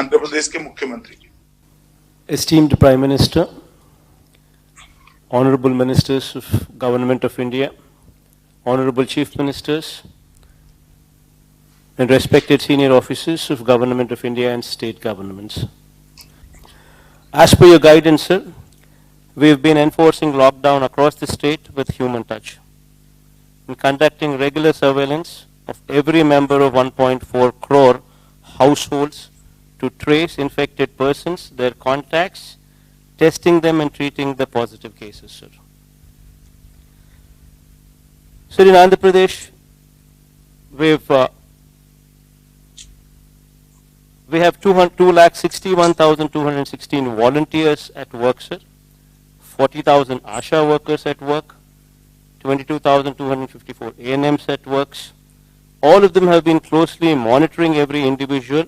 आंध्र प्रदेश के मुख्यमंत्री। Esteemed Prime Minister, Honorable Ministers of Government of India, Honorable Chief Ministers, and respected senior officers of Government of India and state governments. As per your guidance, sir, we have been enforcing lockdown across the state with human touch and conducting regular surveillance of every member of 1.4 crore households to trace infected persons, their contacts, testing them and treating the positive cases, sir. Sir, in Andhra Pradesh, we have 2,61,216 volunteers at work, sir. 40,000 ASHA workers at work. 22,254 ANMs at works. All of them have been closely monitoring every individual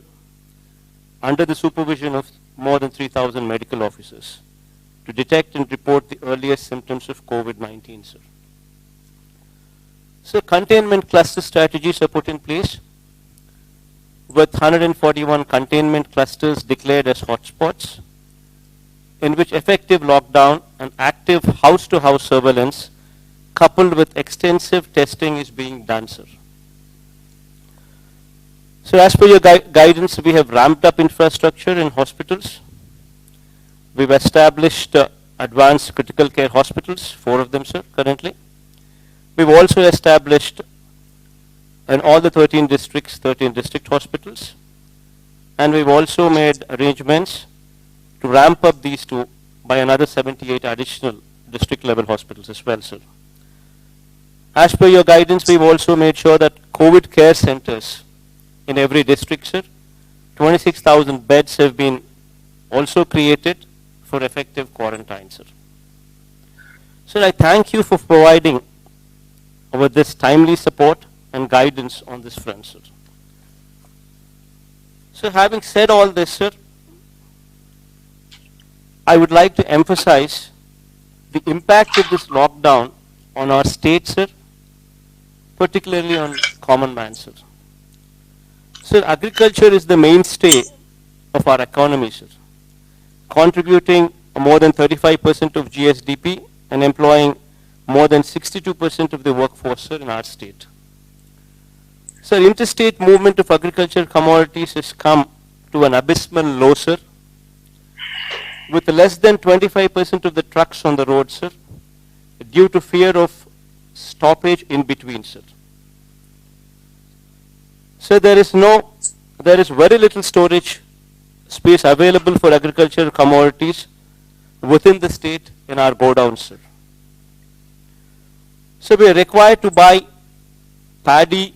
under the supervision of more than 3,000 medical officers to detect and report the earliest symptoms of COVID-19, sir. So containment cluster strategies are put in place with 141 containment clusters declared as hotspots, in which effective lockdown and active house-to-house surveillance coupled with extensive testing is being done, sir. So as per your guidance, we have ramped up infrastructure in hospitals. We've established advanced critical care hospitals, 4 of them, sir, currently. We've also established in all the 13 districts, 13 district hospitals. And we've also made arrangements to ramp up these 2 by another 78 additional district level hospitals as well, sir. As per your guidance, we've also made sure that COVID care centers in every district, sir, 26,000 beds have been also created for effective quarantine, sir. Sir, I thank you for providing with this timely support and guidance on this front, sir. So having said all this, sir, I would like to emphasize the impact of this lockdown on our state, sir, particularly on common man, sir. Sir, agriculture is the mainstay of our economy, sir, contributing more than 35% of GSDP and employing more than 62% of the workforce, sir, in our state. Sir, interstate movement of agricultural commodities has come to an abysmal low, sir, with less than 25% of the trucks on the road, sir, due to fear of stoppage in between, sir. So there is very little storage space available for agricultural commodities within the state in our godowns, sir. So we are required to buy paddy,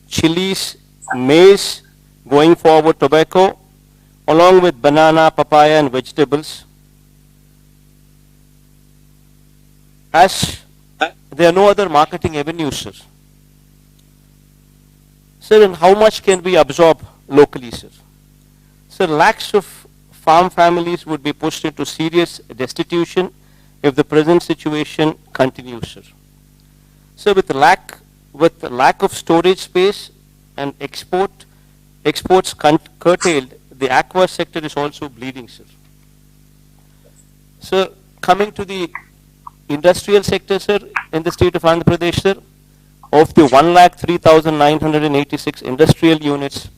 chilies, maize, going forward tobacco, along with banana, papaya and vegetables, as there are no other marketing avenues, sir. Sir, and how much can we absorb locally, sir? Sir, lakhs of farm families would be pushed into serious destitution if the present situation continues, sir. So with lack of storage space and exports curtailed, the aqua sector is also bleeding, sir. So coming to the industrial sector, sir, in the state of Andhra Pradesh, sir, of the 1,03,986 industrial units,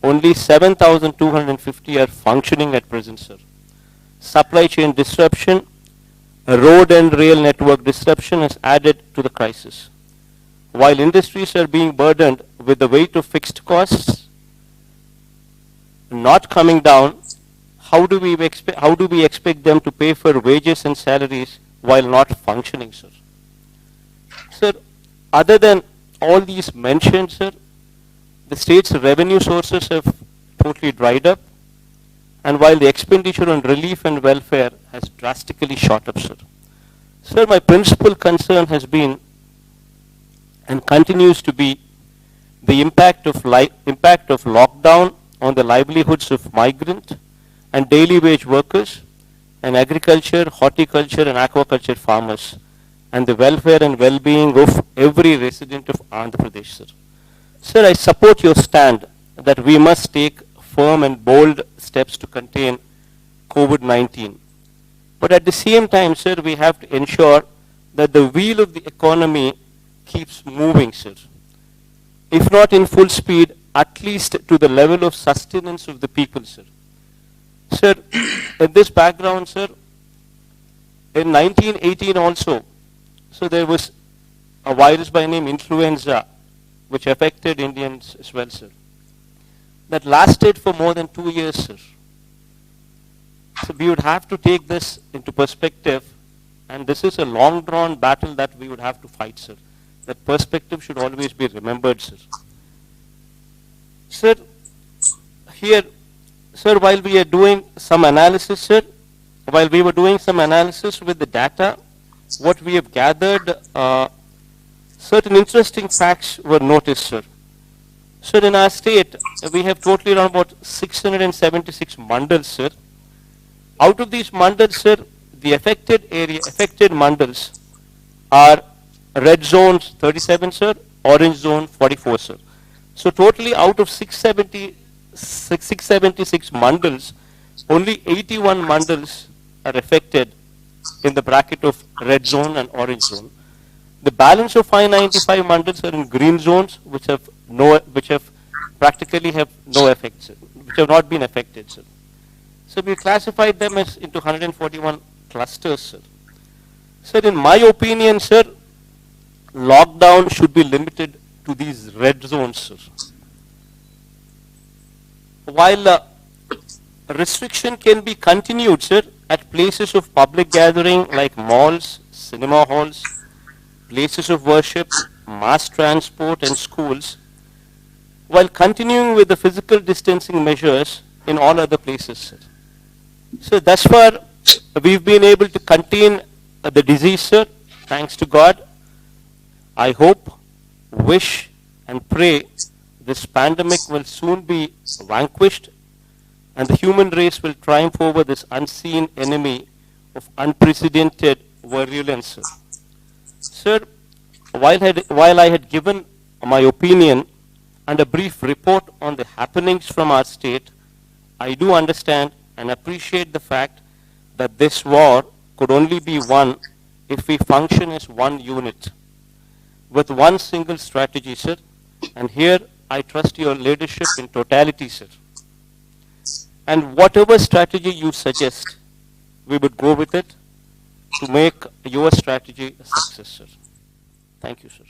only 7,250 are functioning at present, sir. Supply chain disruption, road and rail network disruption has added to the crisis. While industries are being burdened with the weight of fixed costs not coming down, how do we expect them to pay for wages and salaries while not functioning, sir? Sir, other than all these mentioned, sir, the state's revenue sources have totally dried up, and while the expenditure on relief and welfare has drastically shot up, sir. Sir, my principal concern has been and continues to be the impact of lockdown on the livelihoods of migrant and daily wage workers and agriculture, horticulture and aquaculture farmers, and the welfare and well-being of every resident of Andhra Pradesh, sir. Sir, I support your stand that we must take firm and bold steps to contain COVID-19. But at the same time, sir, we have to ensure that the wheel of the economy keeps moving, sir. If not in full speed, at least to the level of sustenance of the people, sir. Sir, in this background, sir, in 1918 also, so there was a virus by name influenza, which affected Indians as well, sir. That lasted for more than 2 years, sir. So we would have to take this into perspective, and this is a long-drawn battle that we would have to fight, sir. That perspective should always be remembered, sir. Sir, here, sir, while we are doing some analysis, sir, while we were doing some analysis with the data, what we have gathered, certain interesting facts were noticed, sir. Sir, in our state, we have totally around about 676 mandals, sir. Out of these mandals, sir, the affected mandals are red zones 37, sir, orange zone 44, sir. So totally out of 676 mandals, only 81 mandals are affected in the bracket of red zone and orange zone. The balance of 595 mandals are in green zones, which have practically have no effect, sir, which have not been affected, sir. So we classified them as into 141 clusters, sir. Sir, in my opinion, sir, lockdown should be limited to these red zones, sir. While restriction can be continued, sir, at places of public gathering like malls, cinema halls, places of worship, mass transport and schools, while continuing with the physical distancing measures in all other places, sir. So thus far, we've been able to contain the disease, sir, thanks to God. I hope, wish and pray this pandemic will soon be vanquished and the human race will triumph over this unseen enemy of unprecedented virulence, sir. Sir, while I had given my opinion and a brief report on the happenings from our state, I do understand and appreciate the fact that this war could only be won if we function as one unit, with one single strategy, sir. And here I trust your leadership in totality, sir. And whatever strategy you suggest, we would go with it to make your strategy a success, sir. Thank you, sir.